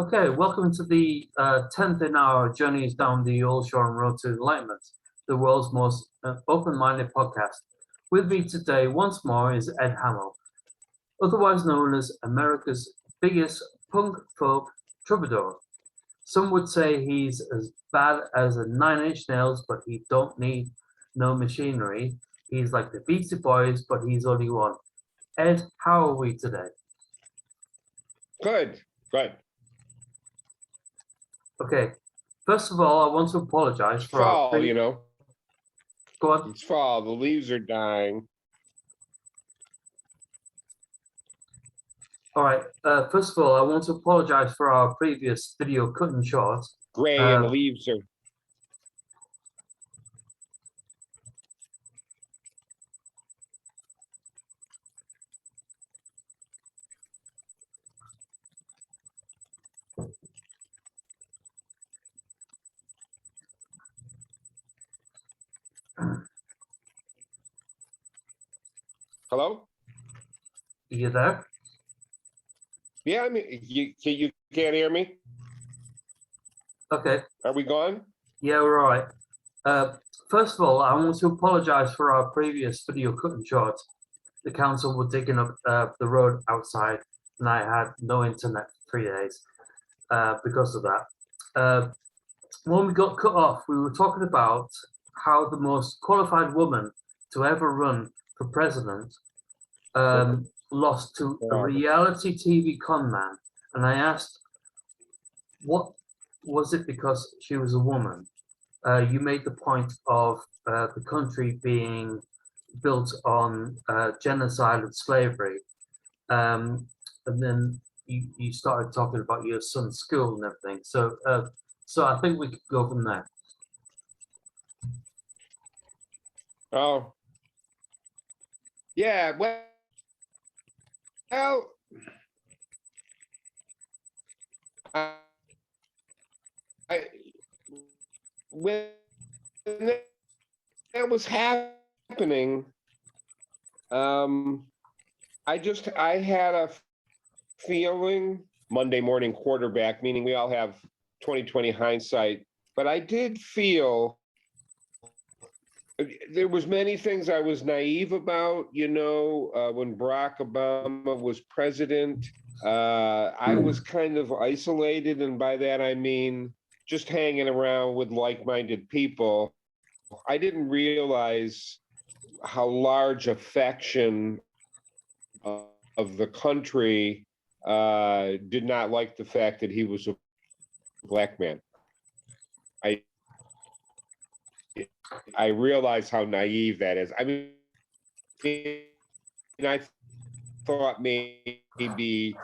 Okay, welcome to the 10th in our journeys down the Old Shoreham Road to Enlightenment, the world's most open-minded podcast. With me today once more is Ed Hamell, otherwise known as America's biggest punk folk troubadour. Some would say he's as bad as a Nine Inch Nails, but he don't need no machinery. He's like the Beastie Boys, but he's only one. Ed, how are we today? Good. Okay, first of all, I want to apologize for our Fall, Go on. it's fall. The leaves are dying. All right. First of all, I want to apologize for our previous video cutting short. Gray and the leaves are. Hello? You there? Yeah, I mean, you can't hear me? Okay. Are we gone? Yeah, we're all right. First of all, I want to apologize for our previous video cutting short. The council were digging up the road outside, and I had no internet for 3 days because of that. When we got cut off, we were talking about how the most qualified woman to ever run for president lost to a reality TV con man, and I asked, what was it because she was a woman? You made the point of the country being built on genocide and slavery, and then you started talking about your son's school and everything. So I think we could go from there. Oh. Yeah, well, I when that was happening, I had a feeling, Monday morning quarterback, meaning we all have 2020 hindsight, but I did feel there was many things I was naive about, when Barack Obama was president. I was kind of isolated, and by that I mean just hanging around with like-minded people. I didn't realize how large a faction of the country did not like the fact that he was a black man. I realize how naive that is. I mean, I thought maybe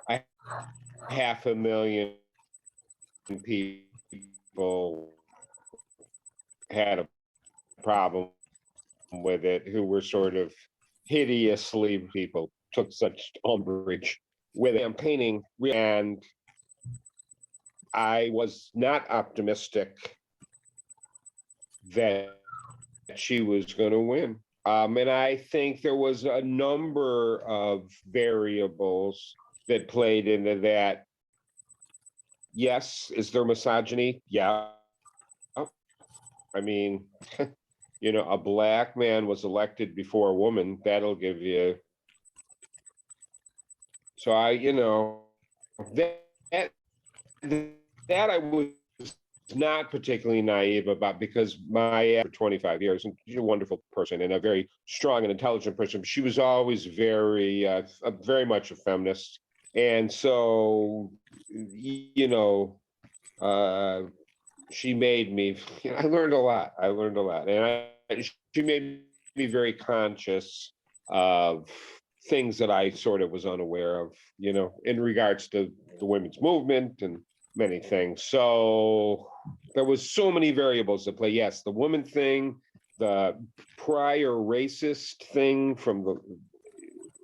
500,000 people had a problem with it, who were sort of hideously people took such umbrage with campaigning, and I was not optimistic that she was going to win. And I think there was a number of variables that played into that. Yes, is there misogyny? Yeah. I mean, a black man was elected before a woman. That'll give you. So that I was not particularly naive about, because my for 25 years, and she's a wonderful person and a very strong and intelligent person. She was always very much a feminist, and so she made me. I learned a lot. And she made me very conscious of things that I sort of was unaware of, in regards to the women's movement and many things. So there was so many variables at play. Yes, the woman thing, the prior racist thing from the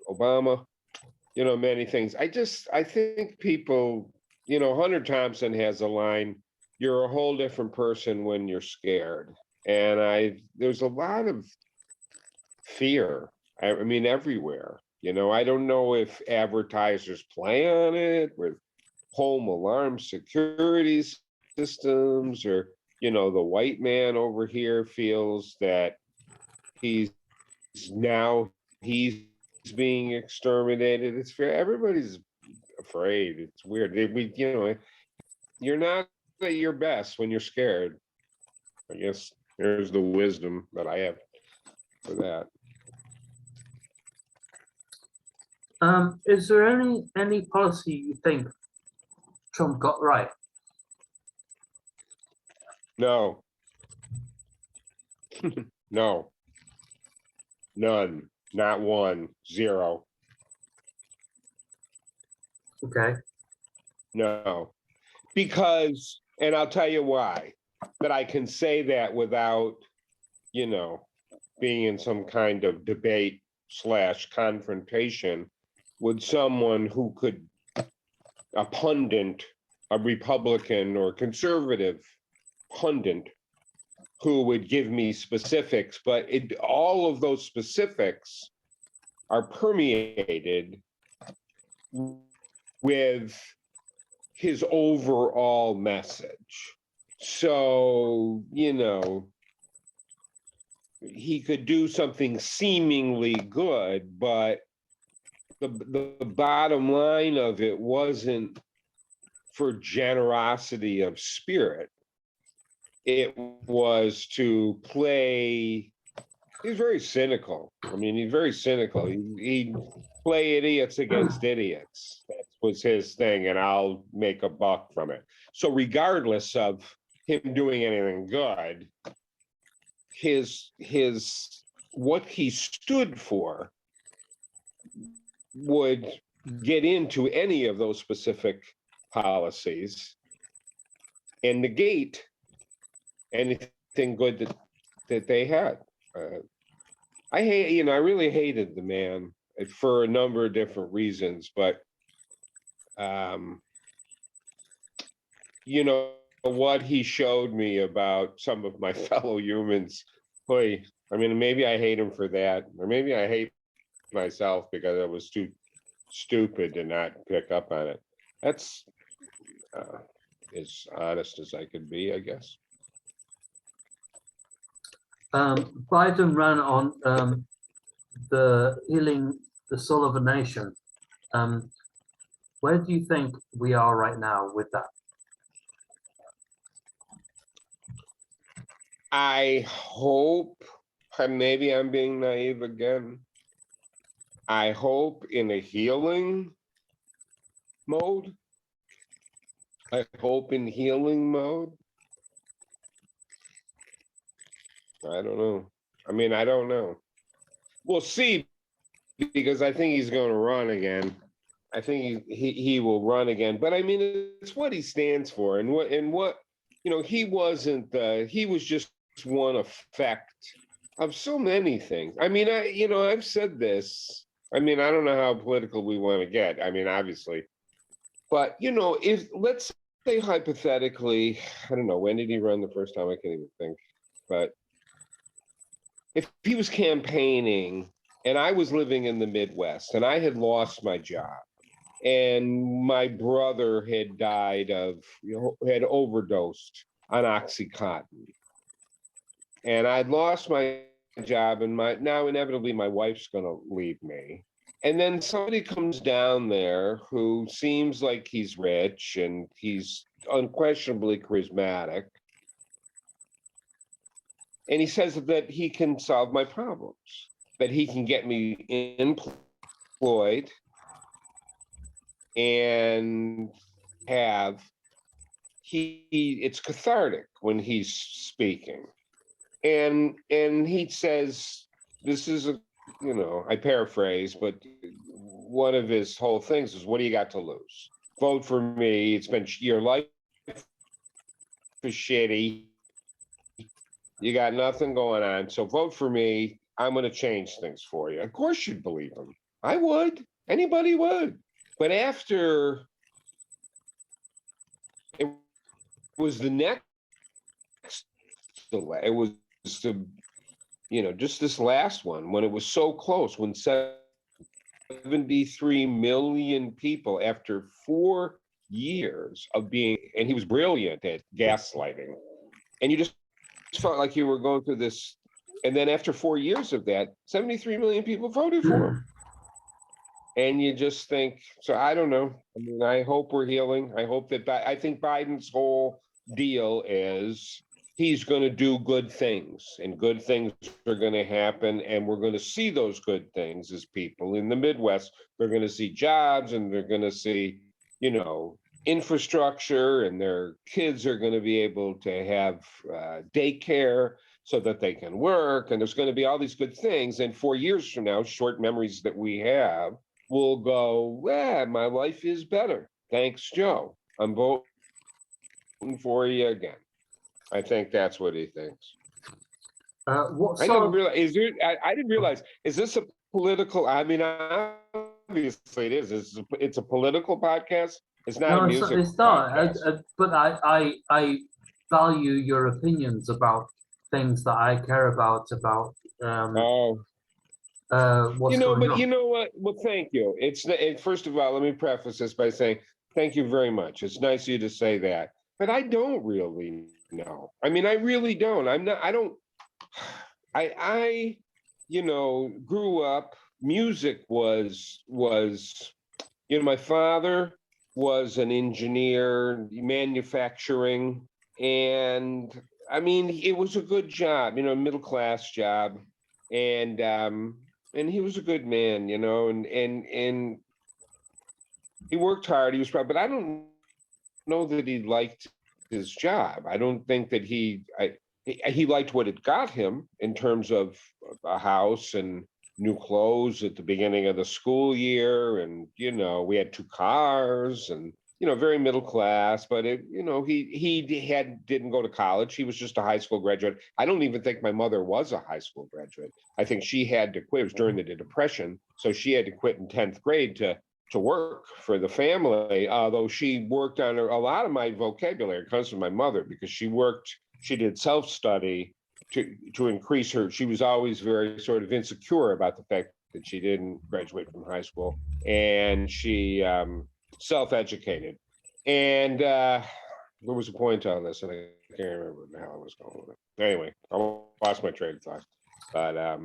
Obama, many things. I think people, Hunter Thompson has a line, you're a whole different person when you're scared. And there's a lot of fear. I mean, everywhere. I don't know if advertisers play on it with home alarm security systems, or, you know, the white man over here feels that he's now he's being exterminated. It's fair. Everybody's afraid. It's weird. You know, you're not at your best when you're scared. I guess there's the wisdom that I have for that. Is there any policy you think Trump got right? No. No. None. Not one. Zero. Okay. No. Because, and I'll tell you why, that I can say that without, you know, being in some kind of debate / confrontation with someone who could, a pundit, a Republican or conservative pundit, who would give me specifics, but all of those specifics are permeated with his overall message. So, you know, he could do something seemingly good, but the bottom line of it wasn't for generosity of spirit. It was to play. He's very cynical. I mean, he's very cynical. He play idiots against idiots. That was his thing, and I'll make a buck from it. So regardless of him doing anything good, his what he stood for would get into any of those specific policies and negate anything good that they had. I really hated the man for a number of different reasons, but you know, what he showed me about some of my fellow humans, boy, I mean, maybe I hate him for that, or maybe I hate myself because I was too stupid to not pick up on it. That's as honest as I could be, I guess. Biden ran on the healing the soul of a nation. Where do you think we are right now with that? I hope, and maybe I'm being naive again, I hope in a healing mode. I hope in healing mode. I don't know. I mean, I don't know. We'll see, because I think he's going to run again. I think he will run again. But I mean, it's what he stands for, and what you know. He was just one effect of so many things. I mean, I've said this. I mean, I don't know how political we want to get. I mean, obviously, but you know, if let's say hypothetically, I don't know, when did he run the first time? I can't even think. But if he was campaigning and I was living in the Midwest and I had lost my job and my brother had died had overdosed on Oxycontin, and I'd lost my job, and now inevitably my wife's going to leave me. And then somebody comes down there who seems like he's rich and he's unquestionably charismatic, and he says that he can solve my problems, that he can get me employed and it's cathartic when he's speaking. And he says, this is I paraphrase, but one of his whole things is, what do you got to lose? Vote for me. It's been your life is shitty. You got nothing going on. So vote for me. I'm going to change things for you. Of course you'd believe him. I would. Anybody would. But after it was the next delay, it was just this last one, when it was so close, when 73 million people after 4 years of being, and he was brilliant at gaslighting. And you just felt like you were going through this. And then after 4 years of that, 73 million people voted for him. And you just think, so I don't know. I mean, I hope we're healing. I hope that, I think Biden's whole deal is he's going to do good things, and good things are going to happen. And we're going to see those good things as people in the Midwest. They're going to see jobs, and they're going to see, infrastructure, and their kids are going to be able to have daycare so that they can work. And there's going to be all these good things. And 4 years from now, short memories that we have, will go, my life is better. Thanks, Joe. I'm voting for you again. I think that's what he thinks. What I sort didn't of, realize. I didn't realize. Is this a political? I mean, obviously it is. It's a political podcast. It's not no, a music it's not. podcast. But I value your opinions about things that I care about Oh, what's going but on. you know what? Well, thank you. First of all, let me preface this by saying thank you very much. It's nice of you to say that, but I don't really know. I mean, I really don't. I'm not. I don't. I grew up. Music was. My father was an engineer, manufacturing, and I mean, it was a good job. Middle class job, and he was a good man. And he worked hard. He was proud, but I don't know that he liked his job. I don't think that he liked what it got him in terms of a house and new clothes at the beginning of the school year. And, we had 2 cars and, very middle class, but he didn't go to college. He was just a high school graduate. I don't even think my mother was a high school graduate. I think she had to quit. It was during the Depression. So she had to quit in 10th grade to work for the family, although she worked on a lot of my vocabulary comes from my mother, because she did self-study to increase her. She was always very sort of insecure about the fact that she didn't graduate from high school, and she self-educated. And there was a point on this, and I can't remember what the hell I was going with it. Anyway, I lost my train of thought. But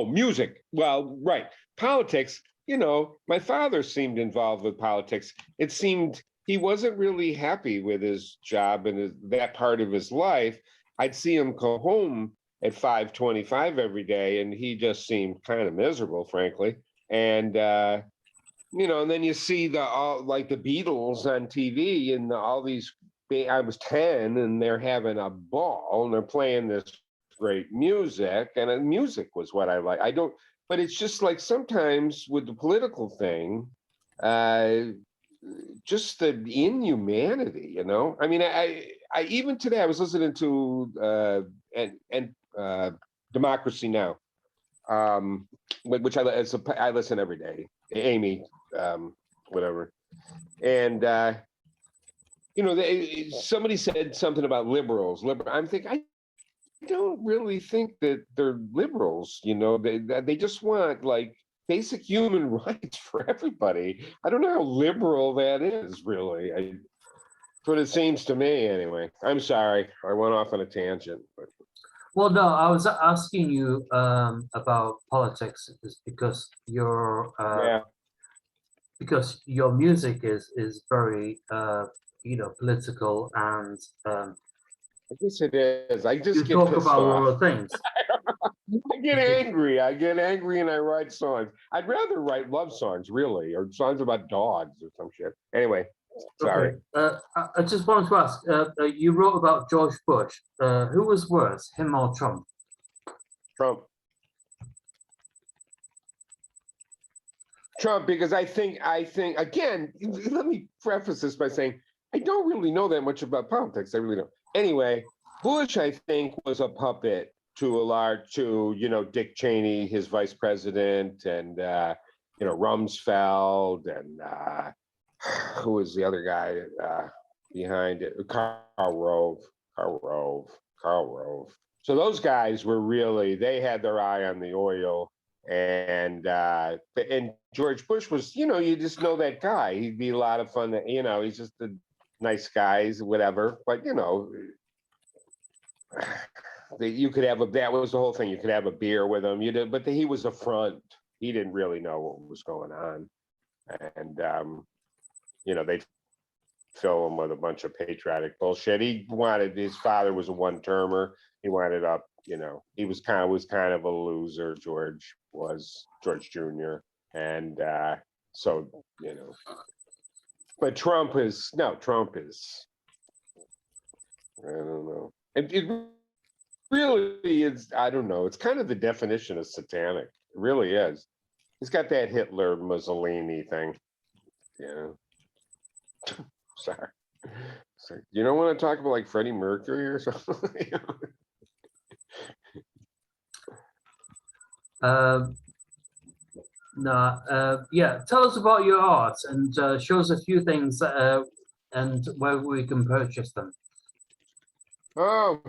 music. Well, right, politics. My father seemed involved with politics. It seemed he wasn't really happy with his job and that part of his life. I'd see him go home at 5:25 every day, and he just seemed kind of miserable, frankly. And and then you see like the Beatles on TV, and all these. I was 10, and they're having a ball, and they're playing this great music, and music was what I like. I don't. But it's just like sometimes with the political thing, just the inhumanity, I mean, I even today I was listening to Democracy Now, which I listen every day. Amy, whatever, and somebody said something about liberals. I'm thinking I don't really think that they're liberals. They just want like basic human rights for everybody. I don't know how liberal that is, really. That's what it seems to me, anyway. I'm sorry, I went off on a tangent. But. Well, no, I was asking you about politics because because your music is very political, and I guess it is. I just you get talk pissed about a off. lot of things. I get angry. And I write songs. I'd rather write love songs, really, or songs about dogs or some shit. Anyway, sorry. Okay. I just wanted to ask. You wrote about George Bush. Who was worse, him or Trump? Trump, because I think again. Let me preface this by saying I don't really know that much about politics. I really don't. Anyway, Bush, I think, was a puppet to Dick Cheney, his vice president, and Rumsfeld, and who was the other guy behind it? Karl Rove. So those guys were really, they had their eye on the oil, And George Bush was, you just know that guy. He'd be a lot of fun. He's just a nice guy, whatever. But you could have that was the whole thing. You could have a beer with him. But he was a front. He didn't really know what was going on, and they'd fill him with a bunch of patriotic bullshit. His father was a one-termer. He wanted up. He was kind of a loser. George Jr. And so but Trump is. I don't know. It really is. I don't know. It's kind of the definition of satanic. It really is. He's got that Hitler Mussolini thing. Sorry. You don't want to talk about like Freddie Mercury or something? No. Yeah. Tell us about your art and show us a few things and where we can purchase them. Oh.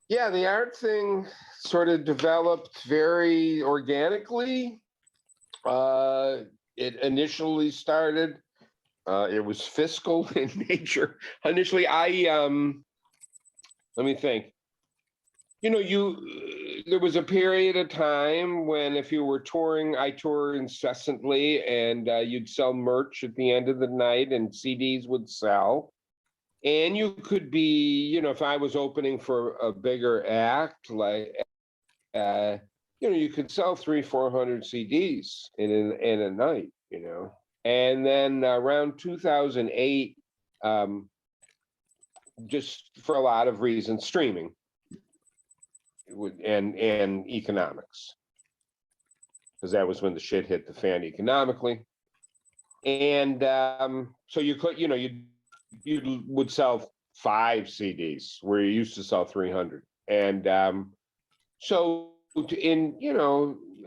Yeah, the art thing sort of developed very organically. It initially started, it was fiscal in nature. Initially, let me think. There was a period of time when if you were touring, I toured incessantly, and you'd sell merch at the end of the night and CDs would sell. And you could be, if I was opening for a bigger act, like, you could sell 300-400 CDs in a night, And then around 2008, just for a lot of reasons, streaming and economics, because that was when the shit hit the fan economically. And so you could, you would sell 5 CDs where you used to sell 300. And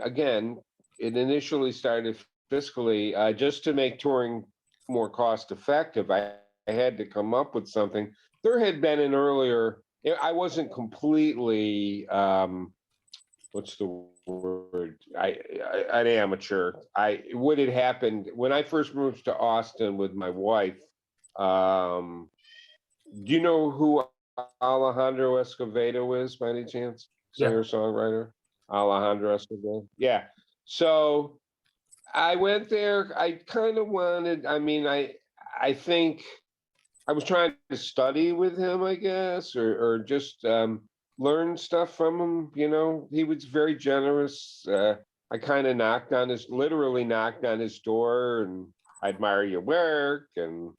again, it initially started fiscally just to make touring more cost effective. I had to come up with something. There had been an earlier, I wasn't completely, what's the word? An amateur. What had happened when I first moved to Austin with my wife, do you know who Alejandro Escovedo is by any chance? Singer-songwriter? Alejandro Escovedo? Yeah. So I went there. I kind of wanted, I think I was trying to study with him, I guess, or just learn stuff from him. He was very generous. I kind of literally knocked on his door, and I admire your work, and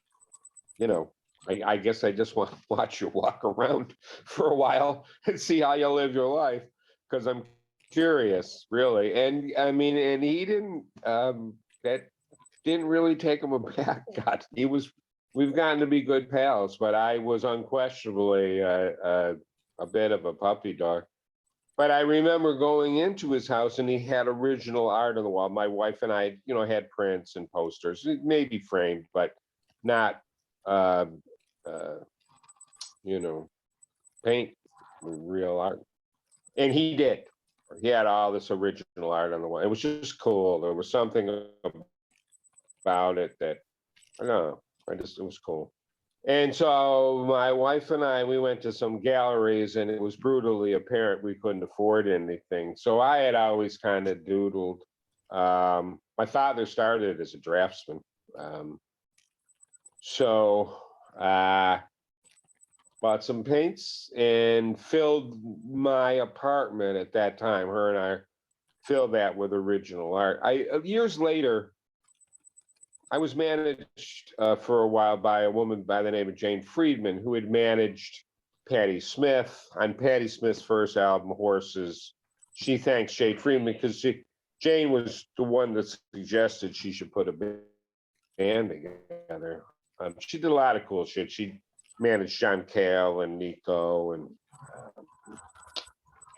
I guess I just want to watch you walk around for a while and see how you live your life, because I'm curious, really. And and he didn't, that didn't really take him aback. God, we've gotten to be good pals, but I was unquestionably a bit of a puppy dog. But I remember going into his house and he had original art on the wall. My wife and I, had prints and posters, maybe framed, but not, paint real art. And he did. He had all this original art on the wall. It was just cool. There was something about it that, I don't know, it was cool. And so my wife and I, we went to some galleries, and it was brutally apparent we couldn't afford anything. So I had always kind of doodled. My father started as a draftsman. So bought some paints and filled my apartment at that time. Her and I filled that with original art. Years later, I was managed for a while by a woman by the name of Jane Friedman, who had managed Patti Smith on Patti Smith's first album, Horses. She thanks Jane Friedman because Jane was the one that suggested she should put a band together. She did a lot of cool shit. She managed John Cale and Nico, and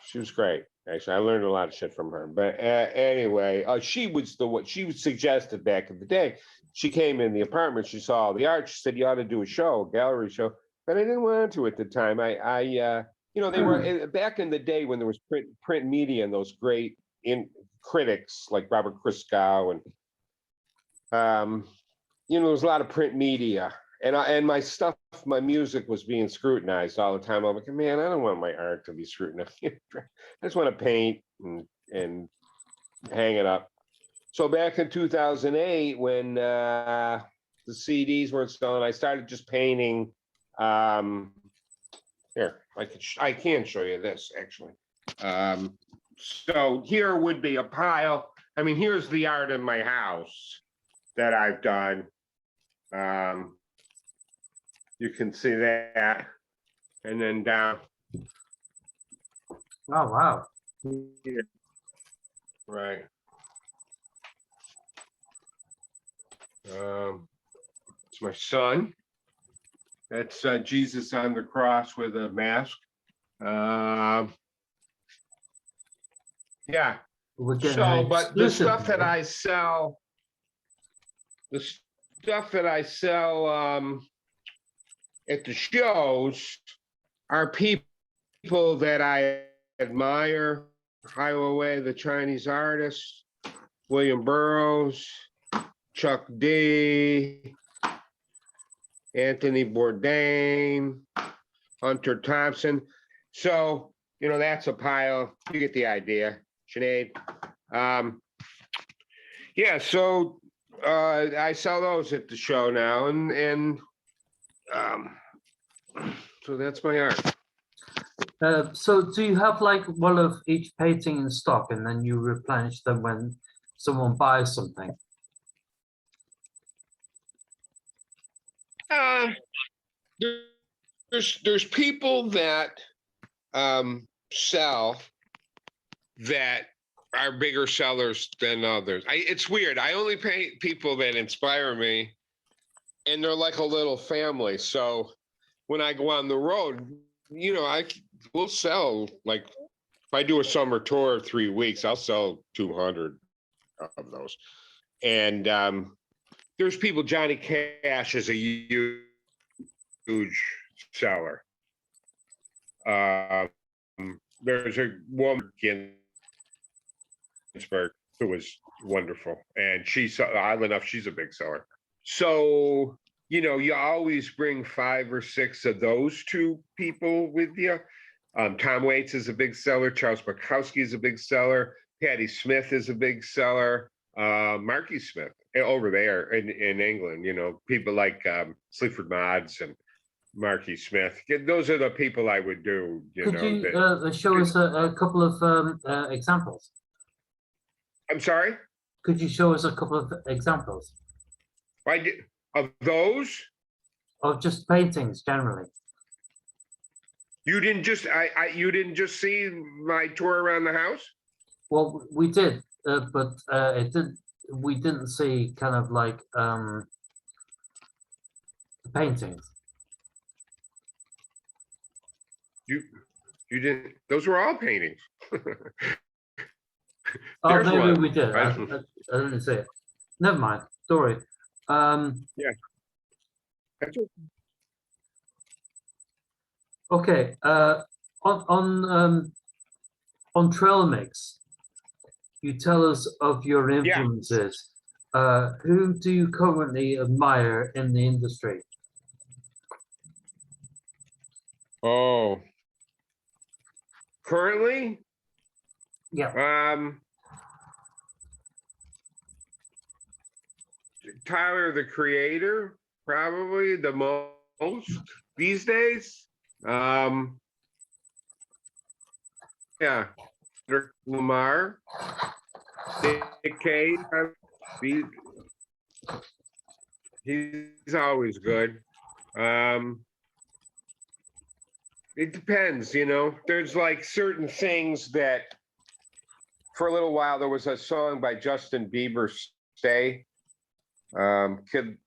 she was great. Actually, I learned a lot of shit from her. But anyway, she was the one. She was suggested back in the day. She came in the apartment. She saw all the art. She said, "You ought to do a show, a gallery show." But I didn't want to at the time. they were back in the day when there was print media and those great critics like Robert Christgau and there was a lot of print media, and my stuff, my music was being scrutinized all the time. I'm like, man, I don't want my art to be scrutinized. I just want to paint and hang it up. So back in 2008, when the CDs weren't selling, I started just painting. Here, I can show you this actually. So here would be a pile. I mean, here's the art in my house that I've done. You can see that, and then down. Oh, wow. Here. Right. It's my son. That's Jesus on the cross with a mask. Yeah. So, but the stuff that I sell, at the shows are people that I admire. Iowa Way, the Chinese artist, William Burroughs, Chuck D, Anthony Bourdain, Hunter Thompson. So, that's a pile. You get the idea, Sinead. Yeah, so I sell those at the show now, and so that's my art. So do you have like one of each painting in stock and then you replenish them when someone buys something? There's people that sell that are bigger sellers than others. It's weird. I only paint people that inspire me, and they're like a little family. So when I go on the road, we'll sell, like, if I do a summer tour of 3 weeks, I'll sell 200 of those. And there's people. Johnny Cash is a huge seller. There's a woman in Ginsburg who was wonderful, and oddly enough, she's a big seller. So you always bring 5 or 6 of those two people with you. Tom Waits is a big seller. Charles Bukowski is a big seller. Patti Smith is a big seller. Marky Smith over there in England. People like Sleaford Mods and Marky Smith. Those are the people I would do. Could you show us a couple of examples? I'm sorry? Could you show us a couple of examples? Of those? Of just paintings generally. You didn't just see my tour around the house? Well, we did, but we didn't see kind of like paintings. You didn't. Those were all paintings. Oh, maybe we did. I didn't see it. Never mind. Sorry. Yeah. That's okay. Okay. On trail mix, you tell us of your influences. Yeah. Who do you currently admire in the industry? Oh. Currently? Yeah. Tyler, the Creator, probably the most these days. Yeah. Lamar, Nick Cave, he's always good. It depends, there's like certain things that for a little while there was a song by Justin Bieber, Stay, Kid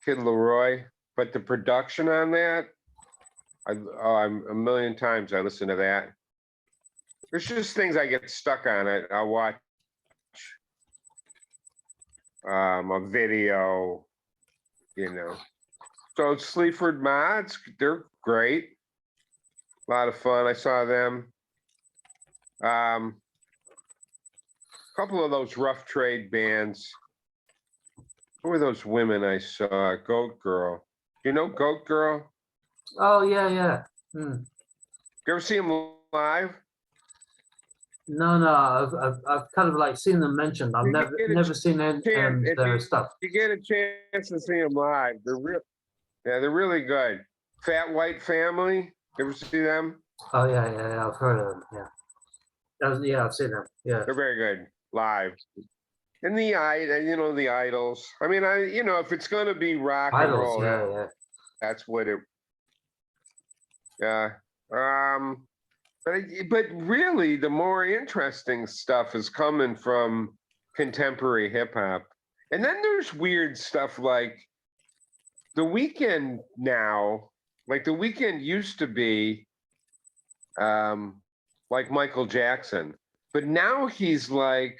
Leroy, but the production on that, I'm a million times I listen to that. There's just things I get stuck on it. I'll watch a video, So Sleaford Mods, they're great. A lot of fun. I saw them. A couple of those rough trade bands. Who were those women I saw? Goat Girl. You know Goat Girl? Oh yeah, yeah. Hmm. You ever see them live? No, no, I've kind of like seen them mentioned. I've You never get a never seen chance if their stuff. you get a chance to see them live. Yeah, they're really good. Fat White Family. You ever see them? Oh yeah, yeah, yeah. I've heard of them. Yeah, yeah, I've seen them. Yeah, They're very good live. And the Idols. I mean, if it's gonna be rock and Idols. roll, Yeah, yeah. that's what it. Yeah. But really, the more interesting stuff is coming from contemporary hip hop, and then there's weird stuff like the Weekend now. Like the Weekend used to be, like Michael Jackson, but now he's like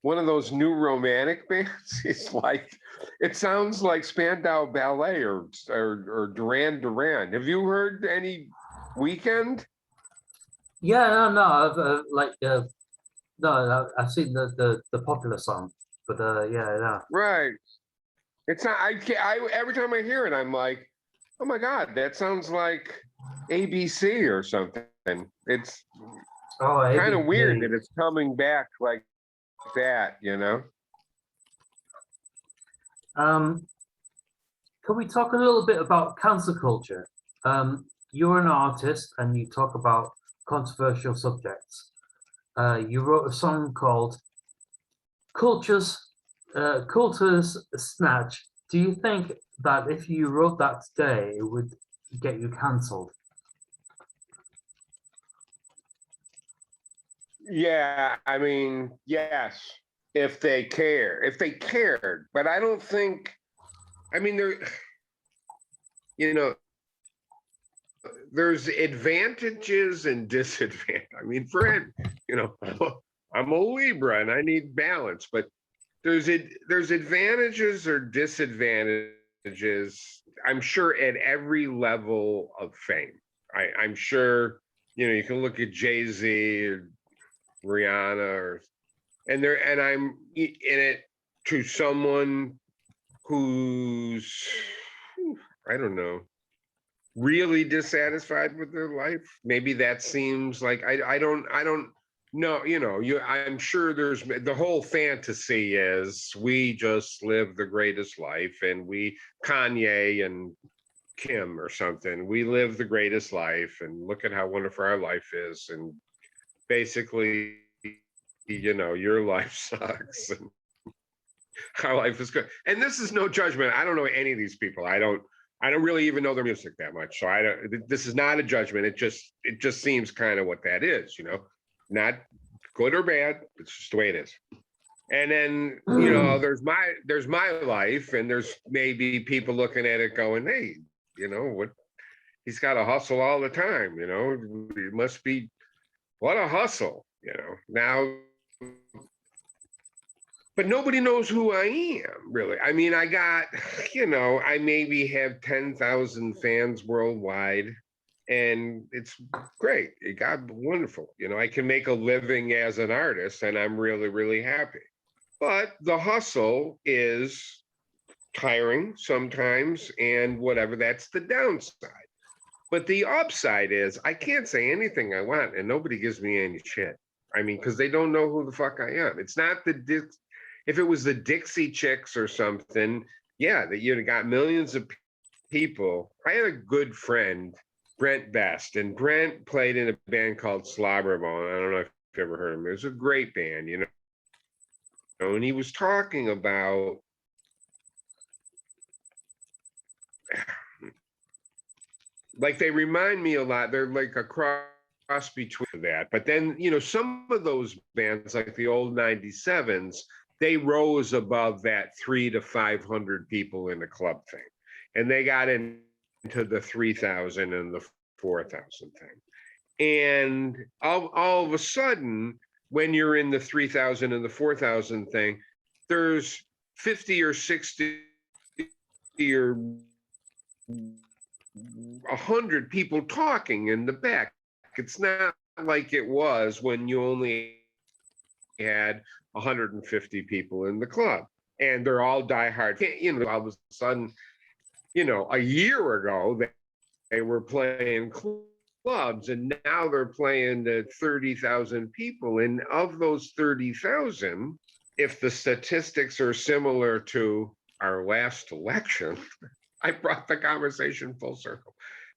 one of those new romantic bands. He's like, it sounds like Spandau Ballet or Duran Duran. Have you heard any Weekend? Yeah, no, no. No, I've seen the popular song, but yeah, yeah. Right. It's not. Every time I hear it, I'm like, oh my god, that sounds like ABC or something. It's Oh, kind of weird ABC. that it's coming back like that. Um, can we talk a little bit about cancel culture? You're an artist and you talk about controversial subjects. You wrote a song called "Culture's Culture's Snatch." Do you think that if you wrote that today, it would get you cancelled? Yeah, I mean, yes, if they cared, but I don't think. I mean, you know, there's advantages and disadvantages. I mean, I'm a Libra and I need balance, but there's advantages or disadvantages, I'm sure, at every level of fame. I'm sure, you can look at Jay-Z or Rihanna and I'm in it to someone who's, I don't know, really dissatisfied with their life. Maybe that seems like I don't know. I'm sure there's the whole fantasy is we just live the greatest life, and Kanye and Kim or something, we live the greatest life and look at how wonderful our life is, and basically, your life sucks and our life is good. And this is no judgment. I don't know any of these people. I don't really even know their music that much. So this is not a judgment. It just seems kind of what that is, not good or bad. It's just the way it is. And then, there's my life, and there's maybe people looking at it going, hey, what, he's got to hustle all the time. It must be, what a hustle, now. But nobody knows who I am, really. I mean, I got, I maybe have 10,000 fans worldwide, and it's great. It got wonderful. I can make a living as an artist, and I'm really, really happy. But the hustle is tiring sometimes, and whatever, that's the downside. But the upside is I can't say anything I want, and nobody gives me any shit. I mean, because they don't know who the fuck I am. It's not if it was the Dixie Chicks or something, yeah, that you'd have got millions of people. I had a good friend, Brent Best, and Brent played in a band called Slobberbone. I don't know if you've ever heard of him. It was a great band, and he was talking about like, they remind me a lot. They're like a cross between that. But then, some of those bands, like the old 97s, they rose above that 300 to 500 people in the club thing. And they got into the 3,000 and the 4,000 thing. And all of a sudden, when you're in the 3,000 and the 4,000 thing, there's 50 or 60 or 100 people talking in the back. It's not like it was when you only had 150 people in the club, and they're all diehard. You know, all of a sudden, you know, a year ago they were playing clubs, and now they're playing to 30,000 people. And of those 30,000, if the statistics are similar to our last election, I brought the conversation full circle.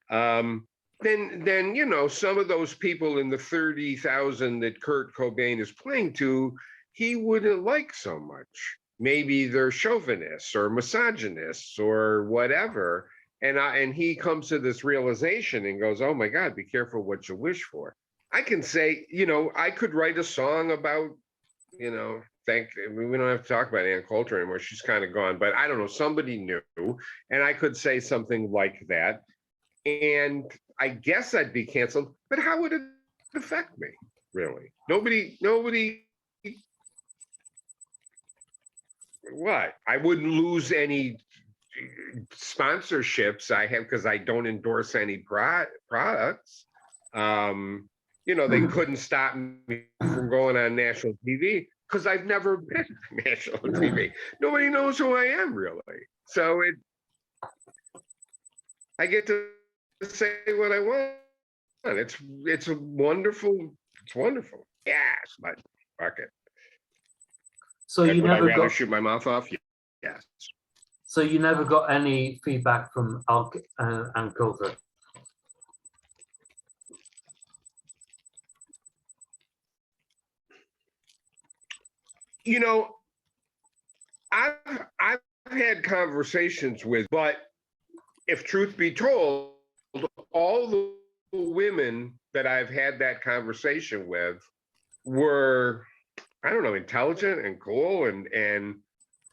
Then you know, some of those people in the 30,000 that Kurt Cobain is playing to, he wouldn't like so much. Maybe they're chauvinists or misogynists or whatever. And he comes to this realization and goes, "Oh my God, be careful what you wish for." I can say, you know, I could write a song about, you know, we don't have to talk about Ann Coulter anymore. She's kind of gone, but I don't know, somebody new, and I could say something like that, and I guess I'd be canceled. But how would it affect me? Really, nobody. What? I wouldn't lose any sponsorships I have because I don't endorse any products. You know, they couldn't stop me from going on national TV because I've never been on national TV. Nobody knows who I am, really. So I get to say what I want. It's wonderful. It's wonderful. Yes, but fuck it. So you Would I never rather got. shoot my mouth off? Yes. So you never got any feedback from Ann Coulter. You know, I've had conversations with, but if truth be told, all the women that I've had that conversation with were, I don't know, intelligent and cool, and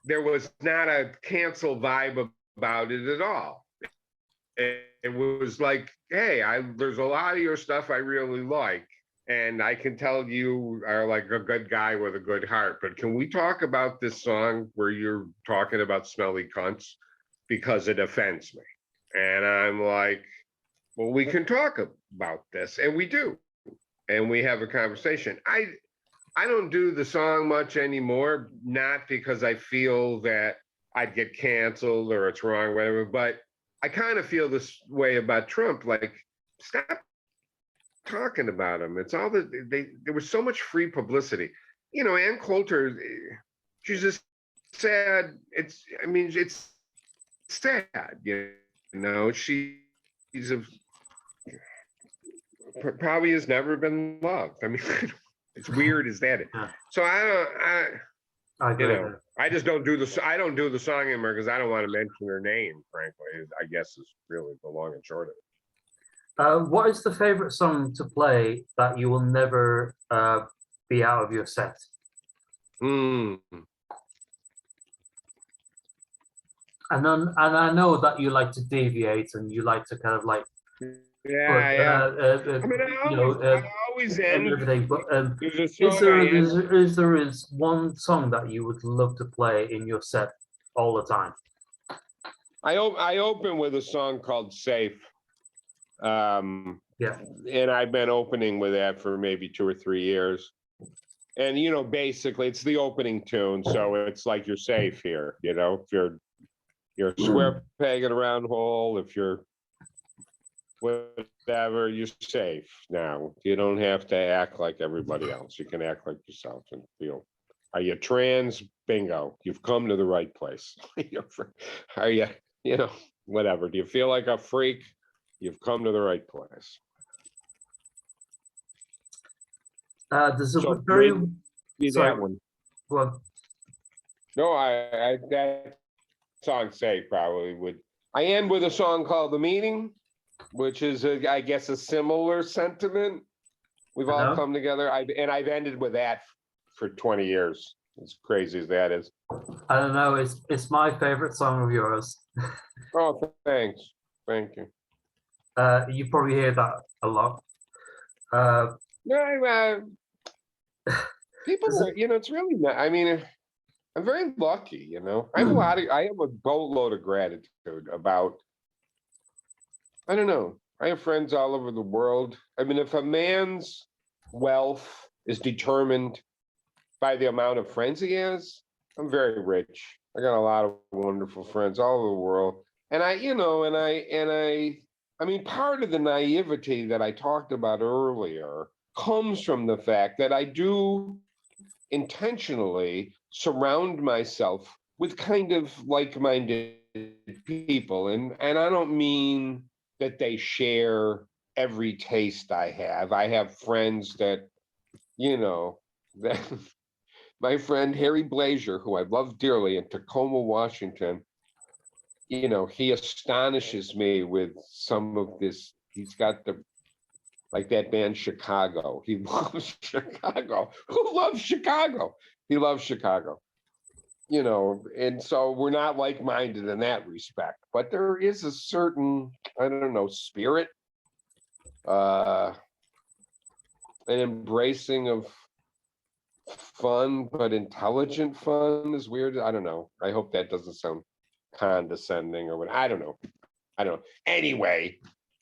there was not a cancel vibe about it at all. It was like, hey, there's a lot of your stuff I really like, and I can tell you are like a good guy with a good heart, but can we talk about this song where you're talking about smelly cunts? Because it offends me. And I'm like, well, we can talk about this, and we do, and we have a conversation. I don't do the song much anymore, not because I feel that I'd get canceled or it's wrong, whatever, but I kind of feel this way about Trump. Like, stop talking about him. It's all that there was so much free publicity. You know, Ann Coulter, she's just sad. It's sad. You know, she's probably has never been loved. I mean, it's weird as that. Yeah. So I agree. you know, I just don't do the song anymore because I don't want to mention her name. Frankly, I guess is really the long and short of it. What is the favorite song to play that you will never be out of your set? Mm. And I know that you like to deviate and you like to kind of like Yeah. I mean, I always and end. everything. But There's a song I end. is there one song that you would love to play in your set all the time? I open with a song called "Safe." Yeah. And I've been opening with that for maybe 2 or 3 years. And you know, basically, it's the opening tune, so it's like you're safe here. You know, if you're a square peg in a round hole, if you're whatever, you're safe now. You don't have to act like everybody else. You can act like yourself and feel. Are you trans? Bingo. You've come to the right place. Are you, you know, whatever. Do you feel like a freak? You've come to the right place. There's a So very that one. well, No, that song "Safe" probably would. I end with a song called "The Meeting," which is, I guess, a similar sentiment. We've all come together. I've ended with that for 20 years. As crazy as that is. I don't know. It's my favorite song of yours. Oh, thanks. Thank you. You probably hear that a lot. No, people, you know, it's really not. I mean, I'm very lucky. You know, I have a boatload of gratitude about. I don't know. I have friends all over the world. I mean, if a man's wealth is determined by the amount of friends he has, I'm very rich. I got a lot of wonderful friends all over the world. And I mean, part of the naivety that I talked about earlier comes from the fact that I do intentionally surround myself with kind of like-minded people. And I don't mean that they share every taste I have. I have friends that, you know, that my friend Harry Blazer, who I love dearly in Tacoma, Washington, he astonishes me with some of this. He's got like that band Chicago. He loves Chicago. Who loves Chicago? He loves Chicago. And so we're not like-minded in that respect. But there is a certain, I don't know, spirit, an embracing of fun, but intelligent fun is weird. I don't know. I hope that doesn't sound condescending or what. I don't know. Anyway,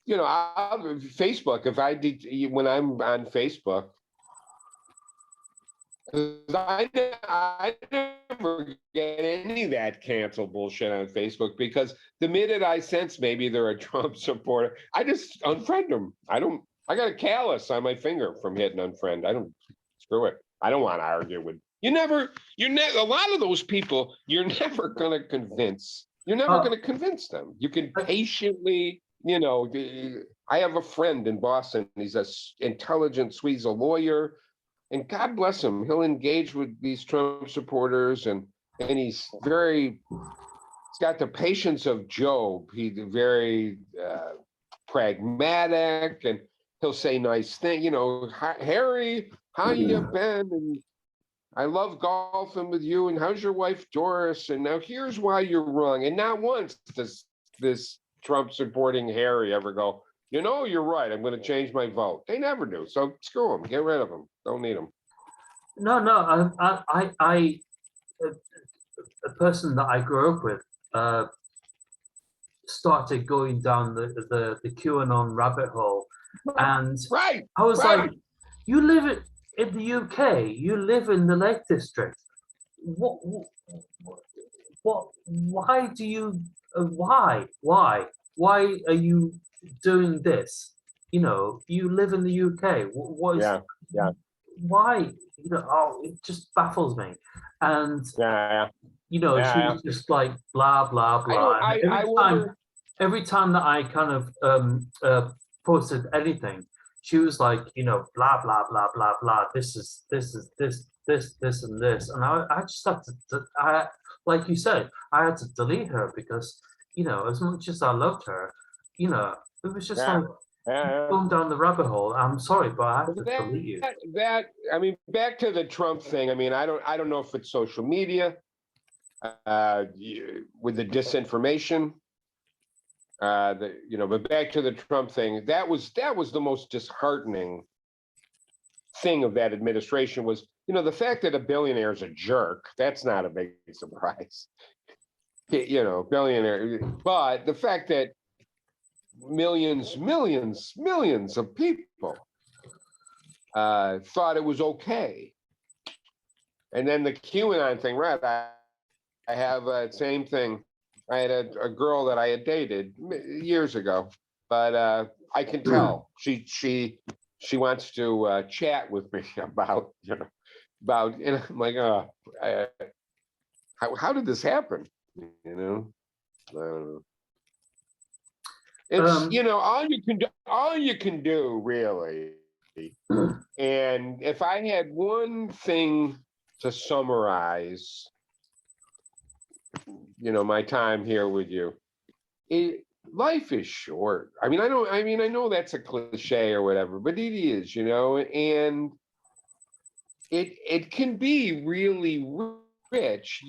Facebook, if I did, when I'm on Facebook, 'cause I never get any of that cancel bullshit on Facebook, because the minute I sense maybe they're a Trump supporter, I just unfriend them. I got a callus on my finger from hitting unfriend. Screw it. I don't want to argue with a lot of those people, you're never going to convince. You're never going to convince them. You can patiently, I have a friend in Boston. He's intelligent, sweet, he's a lawyer. And God bless him, he'll engage with these Trump supporters, and he's got the patience of Job. He's very pragmatic, and he'll say nice things. Harry, how you been? And I love golfing with you. And how's your wife Doris? And now here's why you're wrong. And not once does this Trump supporting Harry ever go, you're right, I'm going to change my vote. They never do. So screw them. Get rid of them. Don't need them. No, a person that I grew up with started going down the QAnon rabbit hole, and right, I was like, you live in the UK, you live in the Lake District. What? Why do you? Why are you doing this? You live in the UK. What is? Yeah. Why? It just baffles me. And she was just like blah blah blah. Every time that I kind of posted anything, she was like, blah blah blah blah blah. This is this and this, and I just had to. Like you said, I had to delete her because as much as I loved her, it was just like going down the rabbit hole. I'm sorry, but I have to delete you. Back to the Trump thing. I don't know if it's social media with the disinformation. But back to the Trump thing. That was the most disheartening thing of that administration was, the fact that a billionaire is a jerk. That's not a big surprise. Billionaire, but the fact that millions of people thought it was okay. And then the QAnon thing, right? I have a same thing. I had a girl that I had dated years ago, but I can tell she wants to chat with me about, and I'm like, how did this happen? I don't know. It's all you can do really. And if I had one thing to summarize, my time here with you, life is short. I know that's a cliche or whatever, but it is, and it can be really rich.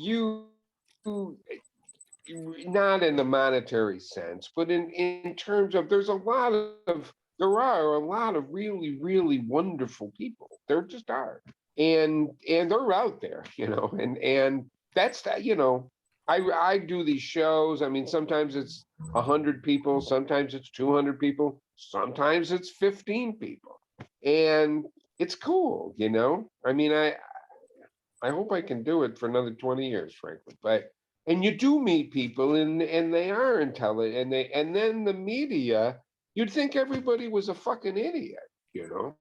Not in the monetary sense, but in terms of there are a lot of really, really wonderful people. There just are. And they're out there, and that's that, I do these shows. Sometimes it's 100 people, sometimes it's 200 people. Sometimes it's 15 people. And it's cool, you know? I mean, I hope I can do it for another 20 years, frankly. But and you do meet people and they are intelligent and then the media, you'd think everybody was a fucking idiot, you know?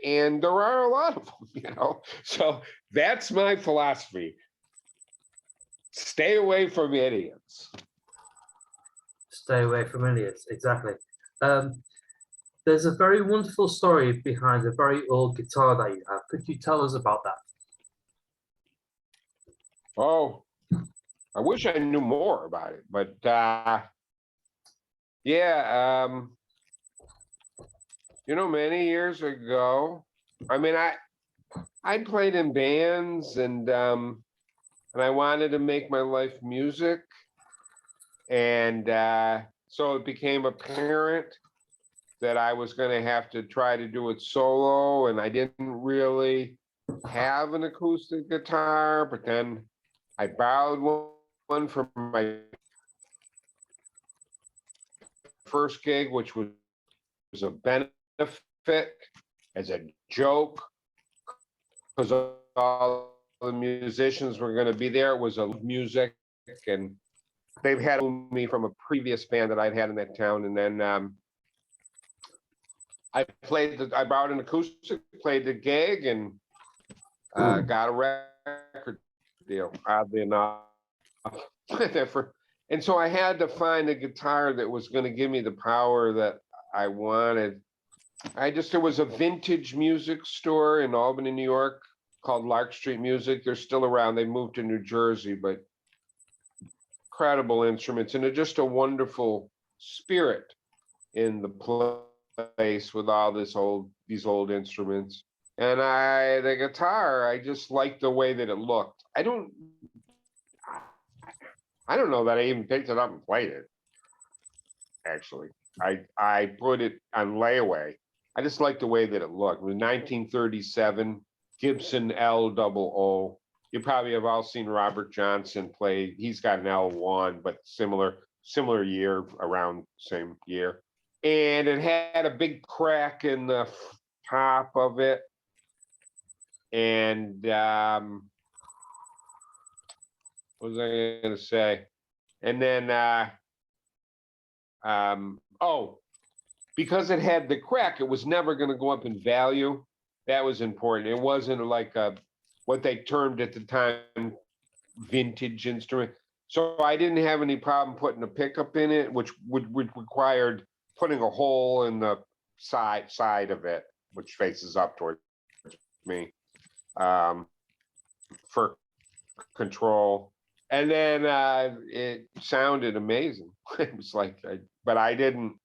And there are a lot of them, you know. So that's my philosophy. Stay away from idiots. Stay away from idiots. Exactly. There's a very wonderful story behind a very old guitar that you have. Could you tell us about that? Oh, I wish I knew more about it, but yeah, you know, many years ago, I mean, I played in bands and I wanted to make my life music, and so it became apparent that I was going to have to try to do it solo, and I didn't really have an acoustic guitar, but then I borrowed one from my first gig, which was a benefit as a joke, because all the musicians were going to be there. It was a music, and they've had me from a previous band that I'd had in that town, and then I borrowed an acoustic, played the gig, and got a record deal, oddly enough. And so I had to find a guitar that was going to give me the power that I wanted. There was a vintage music store in Albany, New York called Lark Street Music. They're still around. They moved to New Jersey, but incredible instruments and just a wonderful spirit in the place with all these old instruments. And the guitar, I just liked the way that it looked. I don't know that I even picked it up and played it. Actually, I put it on layaway. I just liked the way that it looked. It was 1937 Gibson L00. You probably have all seen Robert Johnson play. He's got an L1, but similar year, around same year. And it had a big crack in the top of it. And what was I going to say? And then, because it had the crack, it was never going to go up in value. That was important. It wasn't like what they termed at the time vintage instrument. So I didn't have any problem putting a pickup in it, which would required putting a hole in the side of it, which faces up towards me, for control. And then it sounded amazing. It was like, but I didn't.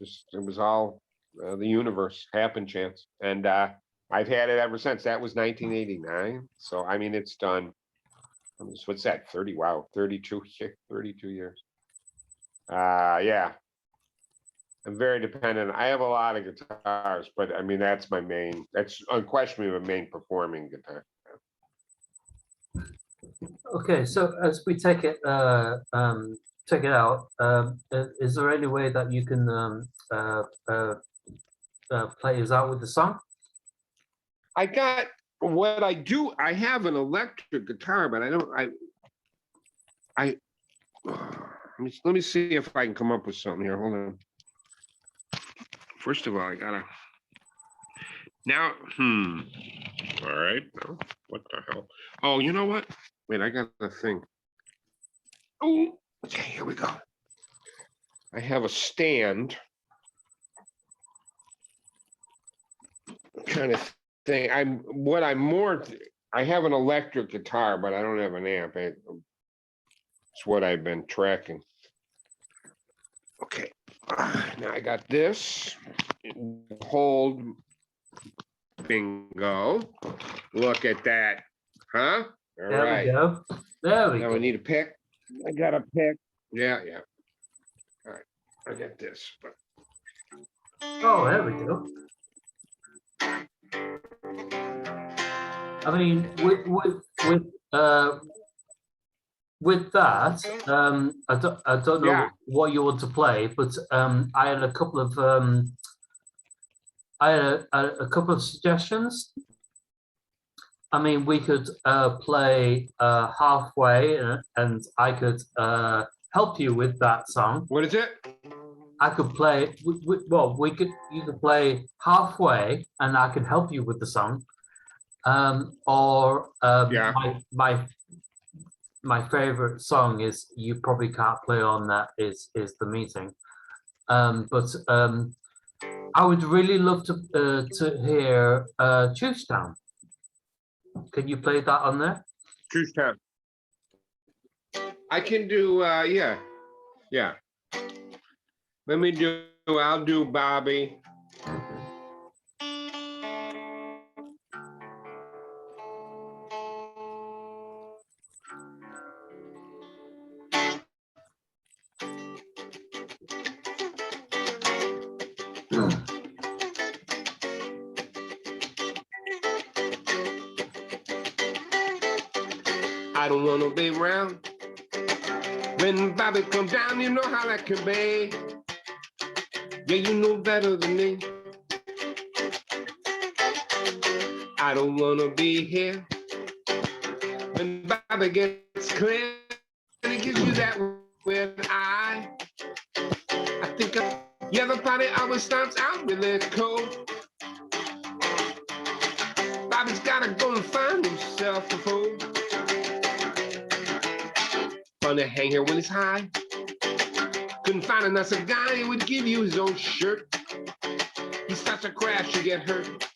It was all the universe, happen chance, and I've had it ever since. That was 1989. So I mean, it's done. What's that? 32 years. Yeah. I'm very dependent. I have a lot of guitars, but I mean, that's unquestionably my main performing guitar. Okay, so as we take it out, is there any way that you can play us out with the song? What I do, I have an electric guitar, but let me see if I can come up with something here. Hold on. First of all, I gotta now. All right. No, what the hell? Oh, you know what? Wait, I got the thing. Oh, okay, here we go. I have a stand kind of thing. I have an electric guitar, but I don't have an amp. It's what I've been tracking. Okay, now I got this. Hold. Bingo. Look at that. Huh? All there right. we go. There we Now go. I need a pick. I got a pick. Yeah. All right. I got this. Oh, there we go. I mean, with with that, I don't know Yeah. what you want to play, but I had a couple of a couple of suggestions. I mean, we could play halfway, and I could help you with that song. What is it? I could play. Well, we could. You could play halfway, and I can help you with the song. Or Yeah. my favorite song is you probably can't play on that is the meeting. But I would really love to hear Choochtown. Can you play that on there? Choochtown. I can do. Yeah. Yeah. Let me do. I'll do Bobby. I don't wanna be around when Bobby comes down. You know how that can be. Yeah, you know better than me. I don't wanna be here when Bobby gets clear and he gives you that weird eye. I think yeah, the party always starts out really cold. Bobby's gotta go and find himself a fool. Fun to hang here when he's high. Couldn't find a nicer guy who would give you his own shirt. He starts to crash, you get hurt.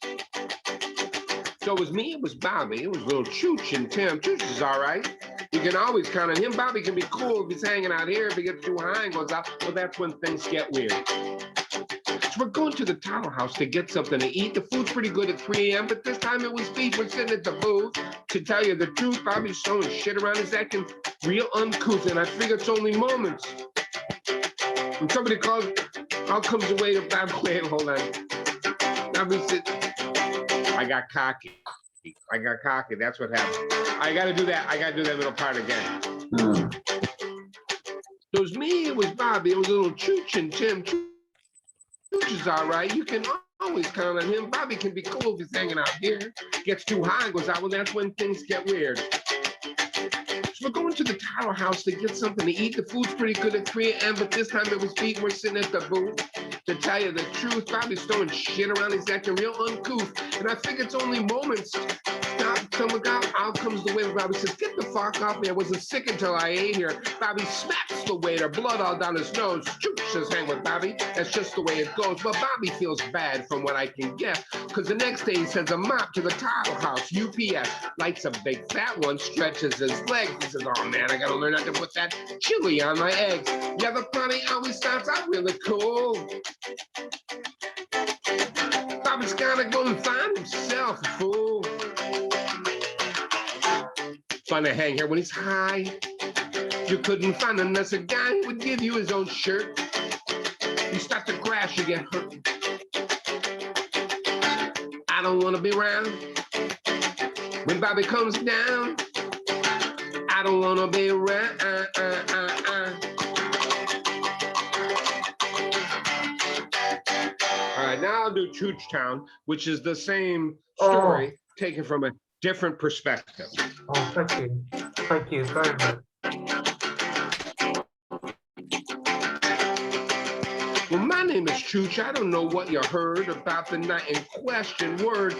So it was me, it was Bobby, it was little Chooch and Tim. Chooch is all right. You can always count on him. Bobby can be cool if he's hanging out here. If he gets too high and goes out, well, that's when things get weird. So we're going to the Tower House to get something to eat. The food's pretty good at 3 a.m., but this time it was beef. We're sitting at the booth. To tell you the truth, Bobby's throwing shit around. He's acting real uncouth, and I figure it's only moments. When somebody calls, out comes the waiter. Bobby, wait, hold on. Bobby said, I got cocky. That's what happened. I gotta do that. I gotta do that little part again. It was me, it was Bobby, it was little Chooch and Tim. Chooch is all right. You can always count on him. Bobby can be cool if he's hanging out here. Gets too high and goes out. Well, that's when things get weird. So we're going to the Tower House to get something to eat. The food's pretty good at 3 a.m., but this time it was beef. We're sitting at the booth. To tell you the truth, Bobby's throwing shit around. He's acting real uncouth. And I think it's only moments. Someone out comes the waiter. Bobby says, get the fuck off me. I wasn't sick until I ate here. Bobby smacks the waiter, blood all down his nose. Chooch says, hang with Bobby. That's just the way it goes. But Bobby feels bad from what I can guess. Because the next day he sends a mop to the Tower House, UPS. Lights a big fat one, stretches his legs. He says, oh man, I gotta learn how to put that chili on my eggs. Yeah, the party always starts out really cool. Bobby's gotta go and find himself a fool. Fun to hang here when he's high. You couldn't find a nicer guy who would give you his own shirt. You start to crash, you get hurt. I don't wanna be around when Bobby comes down. I don't wanna be around. All right, now I'll do Choochtown, which is the same story taken from a different perspective. Oh, thank you. Thank you very much. Well, my name is Chooch. I don't know what you heard about the night in question. Word,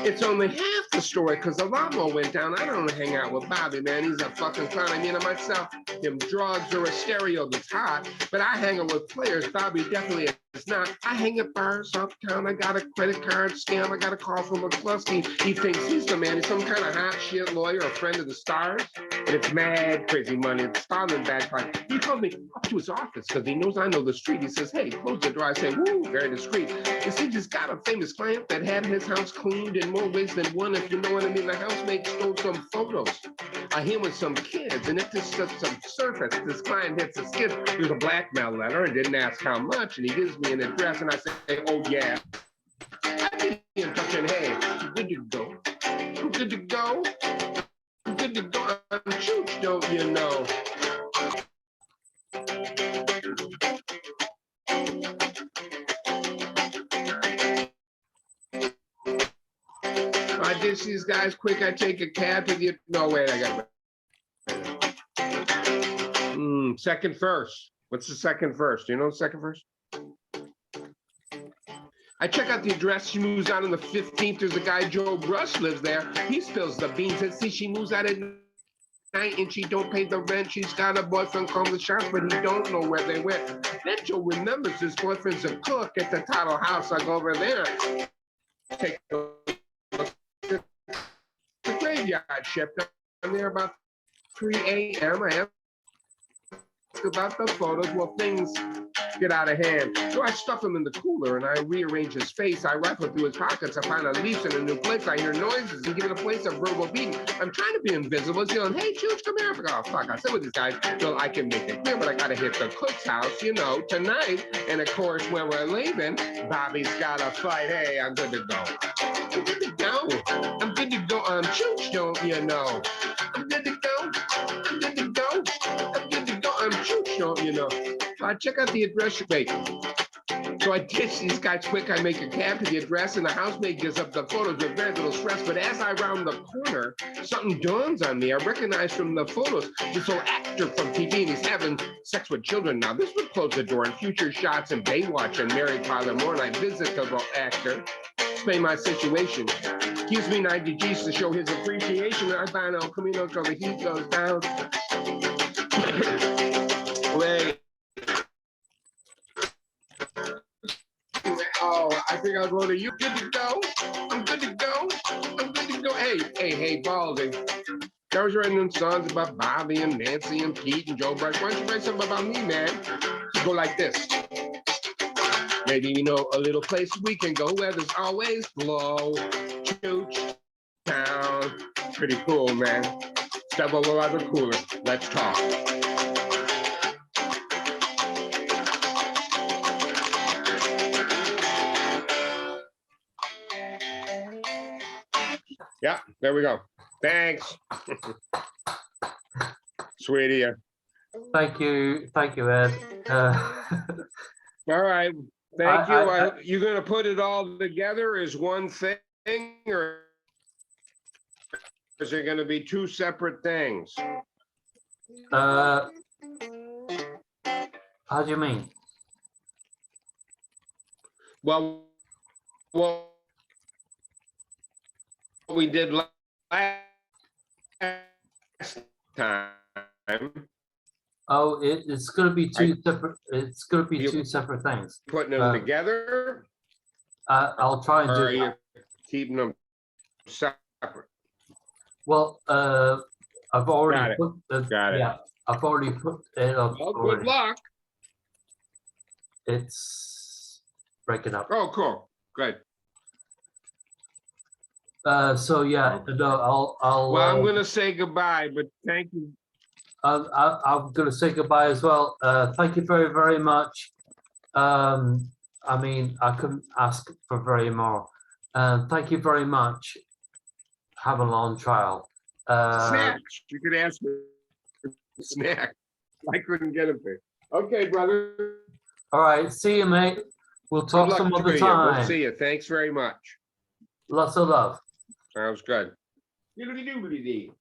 it's only half the story because a lot more went down. I don't hang out with Bobby, man. He's a fucking clown. I mean, myself, them drugs are a stereo that's hot, but I hang out with players. Bobby definitely is not. I hang at bars uptown. I got a credit card scam. I got a call from McCluskey. He thinks he's the man. He's some kind of hot shit lawyer, a friend of the stars. And it's mad crazy money. It's starting bad part. He called me up to his office because he knows I know the street. He says, hey, close the door. I say, woo, very discreet. You see, just got a famous client that had his house cleaned in more ways than one, if you know what I mean. The housemate stole some photos of him with some kids, and it just took some surface. This client hits his kids. There's a blackmail letter and didn't ask how much, and he gives me an address, and I say, oh yeah. I be in touch, and hey, good to go. Good to go. Good to go. Chooch, don't you know? I ditch these guys quick. I take a cab to the. No, wait, I got. Second verse. What's the second verse? Do you know the second verse? I check out the address. She moves out on the 15th. There's a guy, Joe Brush, lives there. He spills the beans and see she moves out at night and she don't pay the rent. She's got a boyfriend called the shots, but he don't know where they went. Then Joe remembers his boyfriend's a cook at the title house. I go over there. Take a look at the graveyard shift. I'm there about 3 a.m. I ask about the photos. Well, things get out of hand. So I stuff him in the cooler and I rearrange his face. I rifle through his pockets. I find a leaf in a new place. I hear noises and give the place a verbal beating. I'm trying to be invisible. He's yelling, "Hey, Chooch, come here." I go, "Oh, fuck, I said with these guys, well, I can make it clear, but I gotta hit the cook's house, you know, tonight." And of course, when we're leaving, Bobby's got a fight. Hey, I'm good to go. I'm good to go. I'm good to go. I'm Chooch, don't you know? I'm good to go. I'm good to go. I'm good to go. I'm Chooch, don't you know? So I check out the address. Wait. So I ditch these guys quick. I make a cab to the address, and the housemaid gives up the photos with very little stress. But as I round the corner, something dawns on me. I recognize from the photos this old actor from TV, and he's having sex with children now. This would close the door in future shots and Baywatch and Mary Tyler Moore. And I visit the actor, explain my situation. Gives me 90 G's to show his appreciation. I find El Camino till the heat goes down. Wait. Oh, I think I'll go to you. Good to go. I'm good to go. I'm good to go. Hey, Baldy. I was writing them songs about Bobby and Nancy and Pete and Joe Brush. Why don't you write something about me, man? Just go like this. Maybe you know a little place we can go where there's always blow. Chooch Town. Pretty cool, man. Step over by the cooler. Let's talk. Yeah, there we go. Thanks. Sweet of you. Thank you, Ed. All right, thank you. You're going to put it all together as one thing, or is it going to be two separate things? How do you mean? Well, we did last time. Oh, it's going to be two separate. It's going to be two separate things. Putting them together. I'll try and do. Are you keeping them separate? Well, I've already put. Got it. Yeah, I've already put it up. Well, good luck. It's breaking up. Oh, cool. Good. So yeah, no, I'll. Well, I'm going to say goodbye, but thank you. I'm going to say goodbye as well. Thank you very, very much. I mean, I couldn't ask for very more. Thank you very much. Have a long trial. Snacks. You could ask for snack. I couldn't get it there. Okay, brother. All right. See you, mate. We'll talk some other time. We'll see you. Thanks very much. Lots of love. Sounds good. Doodly-doodly-dee.